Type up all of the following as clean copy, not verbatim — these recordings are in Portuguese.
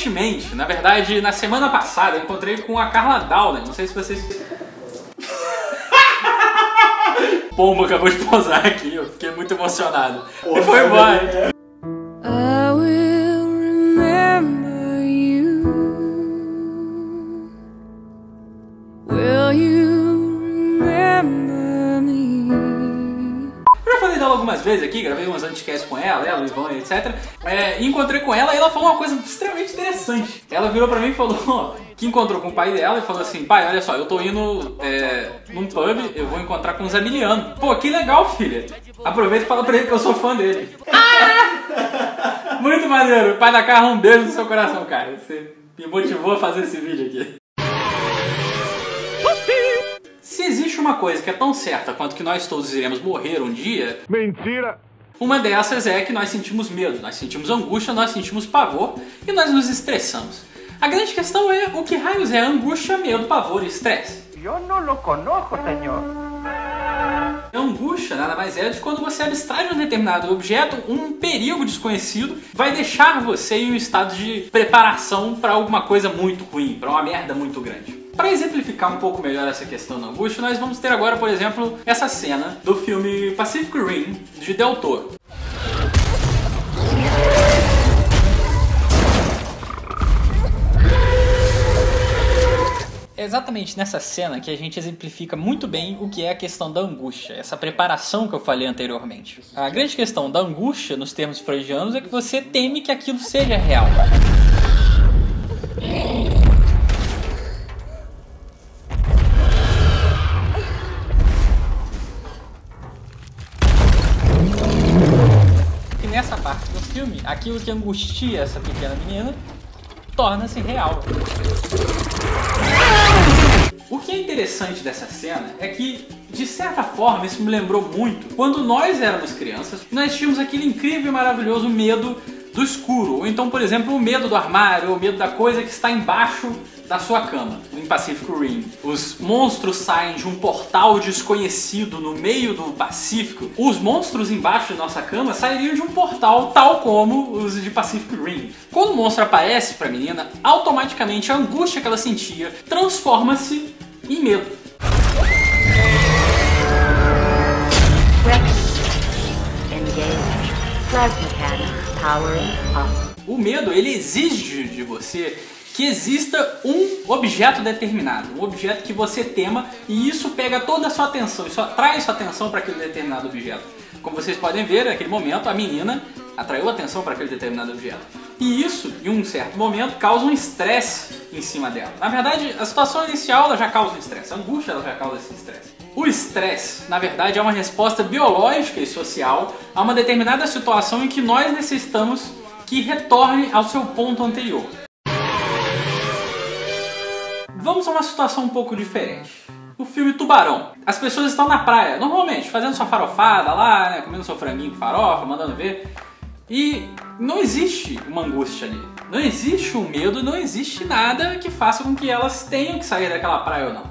recentemente, na verdade, na semana passada, eu encontrei com a Carla Downer. Não sei se vocês... Pombo acabou de pousar aqui, eu fiquei muito emocionado. E foi embora. Algumas vezes aqui, gravei umas anticasts com ela, o Ivan, etc. E encontrei com ela e ela falou uma coisa extremamente interessante. Ela virou pra mim e falou que encontrou com o pai dela e falou assim: pai, olha só, eu tô indo num pub, eu vou encontrar com o Zamiliano. Pô, que legal, filha. Aproveita e fala pra ele que eu sou fã dele. Muito maneiro. Pai da Carla, um beijo no seu coração, cara. Você me motivou a fazer esse vídeo aqui. Se existe uma coisa que é tão certa quanto que nós todos iremos morrer um dia... Mentira! Uma dessas é que nós sentimos medo, nós sentimos angústia, nós sentimos pavor e nós nos estressamos. A grande questão é o que raios é angústia, medo, pavor e estresse? Eu não lo conozco, senhor. Angústia nada mais é de quando você abstrai de um determinado objeto, um perigo desconhecido vai deixar você em um estado de preparação para alguma coisa muito ruim, para uma merda muito grande. Para exemplificar um pouco melhor essa questão da angústia, nós vamos ter agora, por exemplo, essa cena do filme Pacific Rim, de Del Toro. É exatamente nessa cena que a gente exemplifica muito bem o que é a questão da angústia, essa preparação que eu falei anteriormente. A grande questão da angústia, nos termos freudianos, é que você teme que aquilo seja real. E nessa parte do filme, aquilo que angustia essa pequena menina torna-se real. O que é interessante dessa cena é que, de certa forma, isso me lembrou muito quando nós éramos crianças e nós tínhamos aquele incrível e maravilhoso medo do escuro. Ou então, por exemplo, o medo do armário, ou o medo da coisa que está embaixo da sua cama. Em Pacific Rim, os monstros saem de um portal desconhecido no meio do Pacífico. Os monstros embaixo da nossa cama sairiam de um portal tal como os de Pacific Rim. Quando o monstro aparece para a menina, automaticamente a angústia que ela sentia transforma-se em medo. O medo, ele exige de você que exista um objeto determinado, um objeto que você tema, e isso pega toda a sua atenção, isso atrai sua atenção para aquele determinado objeto. Como vocês podem ver, naquele momento a menina atraiu a atenção para aquele determinado objeto. E isso, em um certo momento, causa um estresse em cima dela. Na verdade, a situação inicial ela já causa um estresse, a angústia ela já causa esse estresse. O estresse, na verdade, é uma resposta biológica e social a uma determinada situação em que nós necessitamos que retorne ao seu ponto anterior. Vamos a uma situação um pouco diferente. O filme Tubarão. As pessoas estão na praia, normalmente, fazendo sua farofada lá, né, comendo seu franguinho com farofa, mandando ver. E não existe uma angústia ali. Não existe um medo, não existe nada que faça com que elas tenham que sair daquela praia ou não.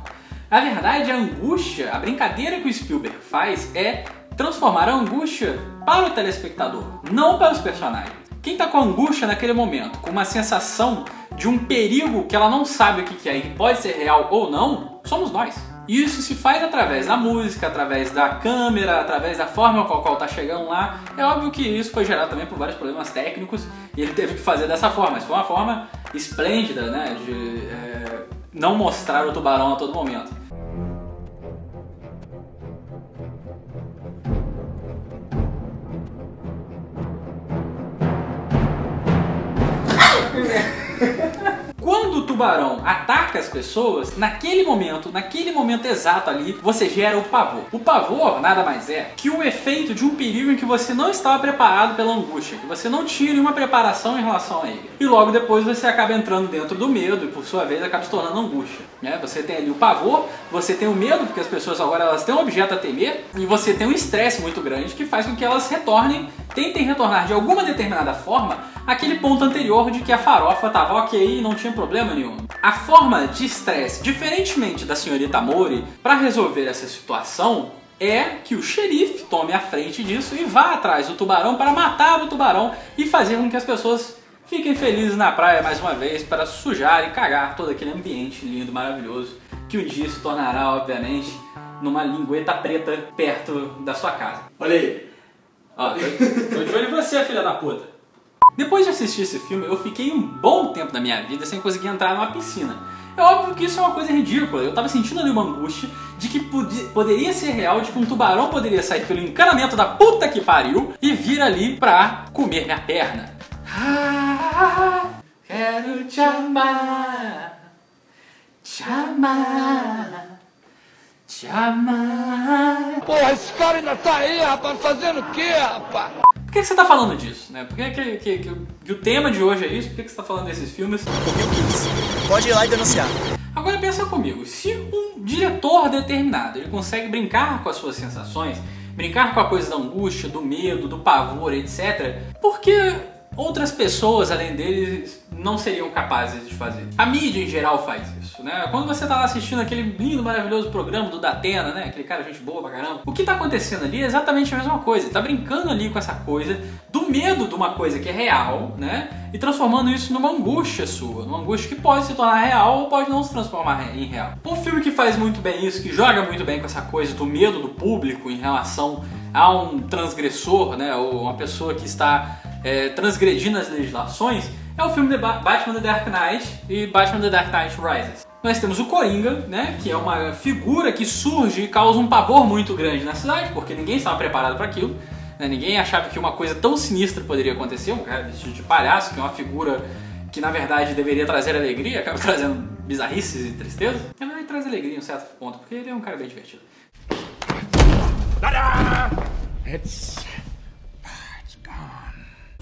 Na verdade, a angústia, a brincadeira que o Spielberg faz é transformar a angústia para o telespectador, não para os personagens. Quem está com angústia naquele momento, com uma sensação de um perigo que ela não sabe o que é e que pode ser real ou não, somos nós. E isso se faz através da música, através da câmera, através da forma com a qual está chegando lá. É óbvio que isso foi gerado também por vários problemas técnicos e ele teve que fazer dessa forma, mas foi uma forma esplêndida, né, de não mostrar o tubarão a todo momento. Quando o tubarão ataca as pessoas, naquele momento exato ali, você gera o pavor. O pavor nada mais é que o efeito de um perigo em que você não estava preparado pela angústia, que você não tinha nenhuma preparação em relação a ele. E logo depois você acaba entrando dentro do medo e por sua vez acaba se tornando angústia. Né? Você tem ali o pavor, você tem o medo, porque as pessoas agora elas têm um objeto a temer, e você tem um estresse muito grande que faz com que elas tentem retornar de alguma determinada forma aquele ponto anterior de que a farofa estava ok e não tinha problema nenhum. A forma de estresse, diferentemente da senhorita Mori, para resolver essa situação é que o xerife tome a frente disso e vá atrás do tubarão para matar o tubarão e fazer com que as pessoas fiquem felizes na praia mais uma vez para sujar e cagar todo aquele ambiente lindo, maravilhoso, que um dia se tornará, obviamente, numa lingueta preta perto da sua casa. Olha aí. Ó, tô de olho em você, filha da puta. Depois de assistir esse filme, eu fiquei um bom tempo da minha vida sem conseguir entrar numa piscina. É óbvio que isso é uma coisa ridícula. Eu tava sentindo ali uma angústia de que poderia ser real, de que um tubarão poderia sair pelo encanamento da puta que pariu e vir ali pra comer minha perna. Quero te amar, te amar, te amar. Porra, esse cara ainda tá aí, rapaz, fazendo o quê, rapaz? Por que você tá falando disso, né? Por que o tema de hoje é isso? Por que você tá falando desses filmes? Porque eu quis. Pode ir lá e denunciar. Agora pensa comigo, se um diretor determinado ele consegue brincar com as suas sensações, brincar com a coisa da angústia, do medo, do pavor, etc., por que outras pessoas além deles não seriam capazes de fazer? A mídia em geral faz isso, né? Quando você tá lá assistindo aquele lindo, maravilhoso programa do Datena, né? Aquele cara gente boa pra caramba. O que tá acontecendo ali é exatamente a mesma coisa. Ele tá brincando ali com essa coisa do medo de uma coisa que é real, né? E transformando isso numa angústia sua. Numa angústia que pode se tornar real ou pode não se transformar em real. Um filme que faz muito bem isso, que joga muito bem com essa coisa do medo do público em relação a um transgressor, né? Ou uma pessoa que está transgredindo as legislações, é o filme Batman The Dark Knight e Batman The Dark Knight Rises. Nós temos o Coringa, né, que é uma figura que surge e causa um pavor muito grande na cidade, porque ninguém estava preparado para aquilo, né, ninguém achava que uma coisa tão sinistra poderia acontecer, um cara vestido de palhaço, que é uma figura que na verdade deveria trazer alegria, acaba trazendo bizarrices e tristeza. Na verdade traz alegria em um certo ponto, porque ele é um cara bem divertido.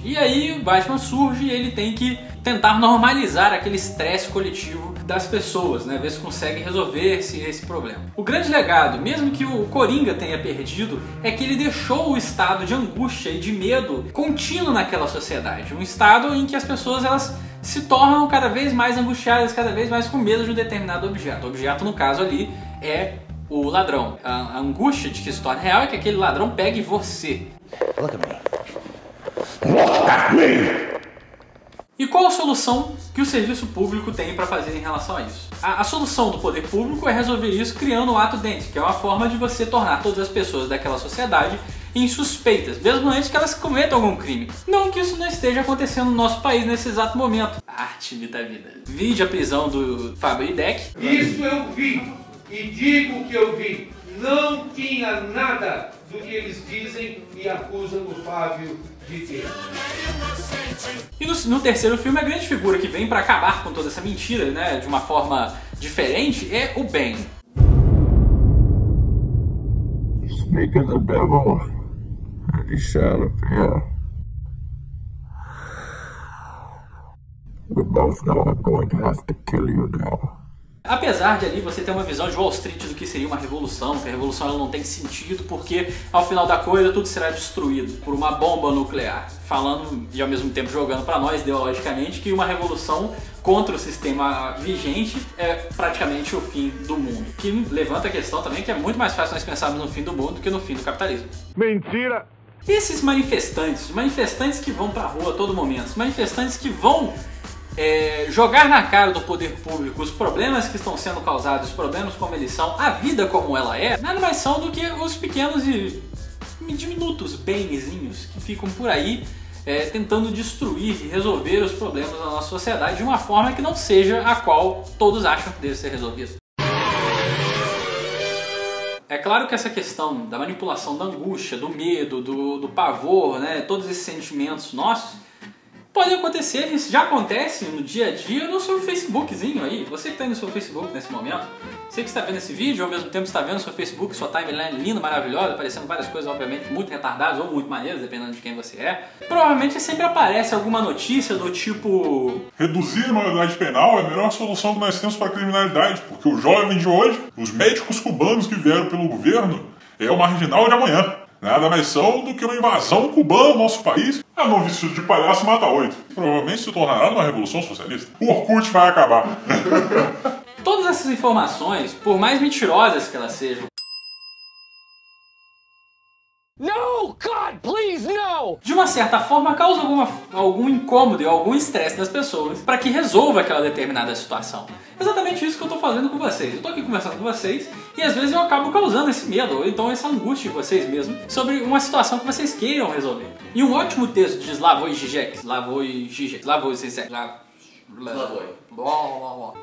E aí o Batman surge e ele tem que tentar normalizar aquele estresse coletivo das pessoas, né? Ver se consegue resolver esse problema. O grande legado, mesmo que o Coringa tenha perdido, é que ele deixou o estado de angústia e de medo contínuo naquela sociedade. Um estado em que as pessoas elas se tornam cada vez mais angustiadas, cada vez mais com medo de um determinado objeto. O objeto, no caso ali, é o ladrão. A angústia de que se torna real é que aquele ladrão pegue você. Look at me. E qual a solução que o serviço público tem para fazer em relação a isso? A solução do poder público é resolver isso criando o ato dente, que é uma forma de você tornar todas as pessoas daquela sociedade insuspeitas, mesmo antes que elas cometam algum crime. Não que isso não esteja acontecendo no nosso país nesse exato momento. Arte da vida. Vide a prisão do Fábio Hideki. Isso eu vi e digo que eu vi. Não tinha nada do que eles dizem e acusam o Fábio de ter. E no terceiro filme, a grande figura que vem para acabar com toda essa mentira, né, de uma forma diferente, é o Bane. Speak of the devil, and he shall appear. We both know I'm going to have to kill you now. Apesar de ali você ter uma visão de Wall Street do que seria uma revolução, que a revolução ela não tem sentido porque ao final da coisa tudo será destruído por uma bomba nuclear. Falando e ao mesmo tempo jogando para nós ideologicamente que uma revolução contra o sistema vigente é praticamente o fim do mundo. Que levanta a questão também que é muito mais fácil nós pensarmos no fim do mundo do que no fim do capitalismo. Mentira! Esses manifestantes que vão pra rua a todo momento, manifestantes que vão jogar na cara do poder público os problemas que estão sendo causados, os problemas como eles são, a vida como ela é, nada mais são do que os pequenos e diminutos banezinhos que ficam por aí tentando destruir e resolver os problemas da nossa sociedade de uma forma que não seja a qual todos acham que deve ser resolvida. É claro que essa questão da manipulação da angústia, do medo, do pavor, né, todos esses sentimentos nossos, podem acontecer, isso já acontece no dia a dia no seu Facebookzinho aí. Você que está aí no seu Facebook nesse momento, você que está vendo esse vídeo, ao mesmo tempo está vendo o seu Facebook, sua timeline linda, maravilhosa, aparecendo várias coisas, obviamente, muito retardadas ou muito maneiras, dependendo de quem você é. Provavelmente sempre aparece alguma notícia do tipo... Reduzir a maioridade penal é a melhor solução que nós temos para a criminalidade, porque o jovem de hoje, os médicos cubanos que vieram pelo governo, é o marginal de amanhã. Nada mais são do que uma invasão cubana no nosso país. A não vestido de palhaço mata 8. Provavelmente se tornará uma revolução socialista. O Orkut vai acabar. Todas essas informações, por mais mentirosas que elas sejam, No, God, please, no! hell? De uma certa forma, causa algum incômodo e algum estresse nas pessoas para que resolva aquela determinada situação. Exatamente isso que eu tô fazendo com vocês. Eu tô aqui conversando com vocês e às vezes eu acabo causando esse medo, ou então essa angústia de vocês mesmos sobre uma situação que vocês queiram resolver. E um ótimo texto de Slavoj Žižek,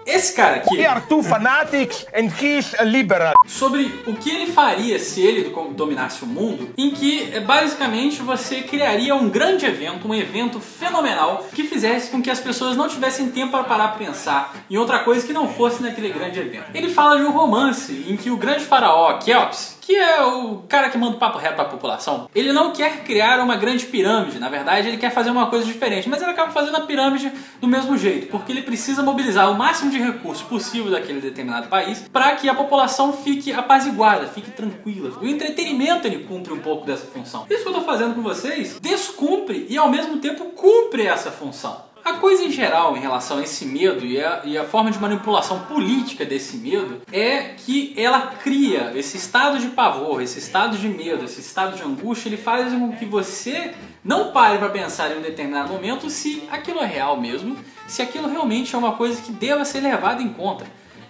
esse cara aqui, We are two fanatics and he's a liberal. sobre o que ele faria se ele dominasse o mundo, em que basicamente você criaria um grande evento, um evento fenomenal que fizesse com que as pessoas não tivessem tempo para parar para pensar em outra coisa que não fosse naquele grande evento. Ele fala de um romance em que o grande faraó Quéops, que é o cara que manda o papo reto para a população, ele não quer criar uma grande pirâmide, na verdade ele quer fazer uma coisa diferente, mas ele acaba fazendo a pirâmide do mesmo jeito, porque ele precisa mobilizar o máximo de recursos possível daquele determinado país para que a população fique apaziguada, fique tranquila. O entretenimento ele cumpre um pouco dessa função. Isso que eu estou fazendo com vocês descumpre e ao mesmo tempo cumpre essa função. A coisa em geral em relação a esse medo e a forma de manipulação política desse medo é que ela cria esse estado de pavor, esse estado de medo, esse estado de angústia, ele faz com que você não pare para pensar em um determinado momento se aquilo é real mesmo, se aquilo realmente é uma coisa que deva ser levada em conta.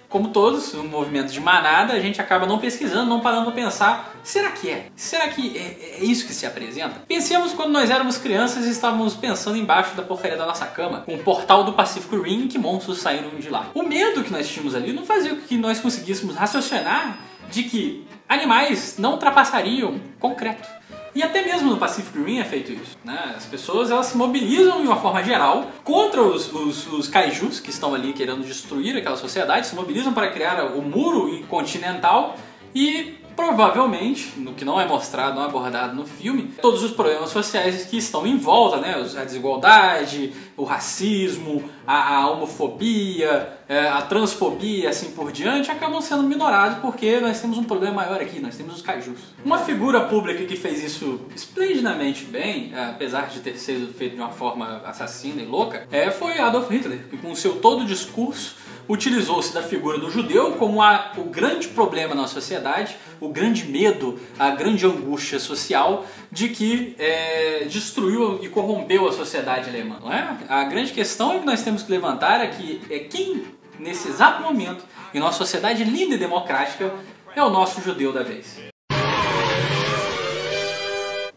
Como todos, no movimento de manada, a gente acaba não pesquisando, não parando para pensar, será que é? Será que é isso que se apresenta? Pensemos quando nós éramos crianças e estávamos pensando embaixo da porcaria da nossa cama, com o portal do Pacific Rim, que monstros saíram de lá. O medo que nós tínhamos ali não fazia com que nós conseguíssemos raciocinar de que animais não ultrapassariam concreto. E até mesmo no Pacific Rim é feito isso, né? As pessoas elas se mobilizam de uma forma geral contra os kaijus que estão ali querendo destruir aquela sociedade, se mobilizam para criar o muro continental e provavelmente, no que não é mostrado, não é abordado no filme, todos os problemas sociais que estão em volta, né? A desigualdade, o racismo, a homofobia, a transfobia, assim por diante, acabam sendo minorados porque nós temos um problema maior aqui, nós temos os kaijus. Uma figura pública que fez isso esplendidamente bem, apesar de ter sido feito de uma forma assassina e louca, foi Adolf Hitler, que com o seu todo discurso utilizou-se da figura do judeu como o grande problema na sociedade, o grande medo, a grande angústia social de que destruiu e corrompeu a sociedade alemã, não é? A grande questão que nós temos que levantar é que quem, nesse exato momento, em nossa sociedade linda e democrática, é o nosso judeu da vez.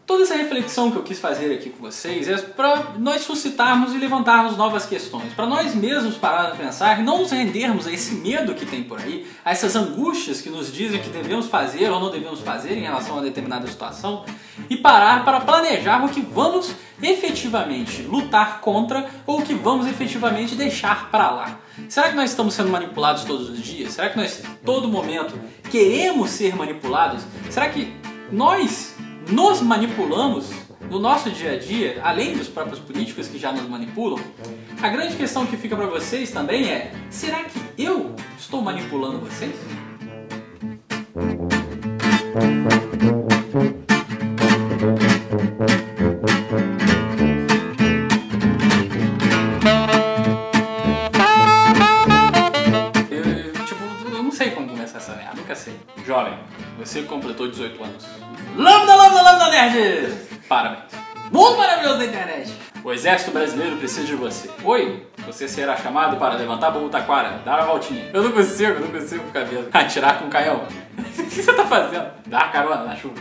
Toda essa reflexão que eu quis fazer aqui com vocês é para nós suscitarmos e levantarmos novas questões, para nós mesmos pararmos a pensar e não nos rendermos a esse medo que tem por aí, a essas angústias que nos dizem que devemos fazer ou não devemos fazer em relação a determinada situação e parar para planejar o que vamos efetivamente lutar contra ou o que vamos efetivamente deixar para lá. Será que nós estamos sendo manipulados todos os dias? Será que nós, todo momento, queremos ser manipulados? Será que nós nos manipulamos no nosso dia a dia, além dos próprios políticos que já nos manipulam? A grande questão que fica para vocês também é: será que eu estou manipulando vocês? Eu não sei como começar essa merda, nunca sei. Jovem, você completou 18 anos. Lambda Nerd! Parabéns! Mundo maravilhoso da internet! O exército brasileiro precisa de você. Oi, você será chamado para levantar Bom Taquara, dar a voltinha. Eu não consigo ficar vendo. Atirar com canhão. O que você tá fazendo? Dar carona na chuva.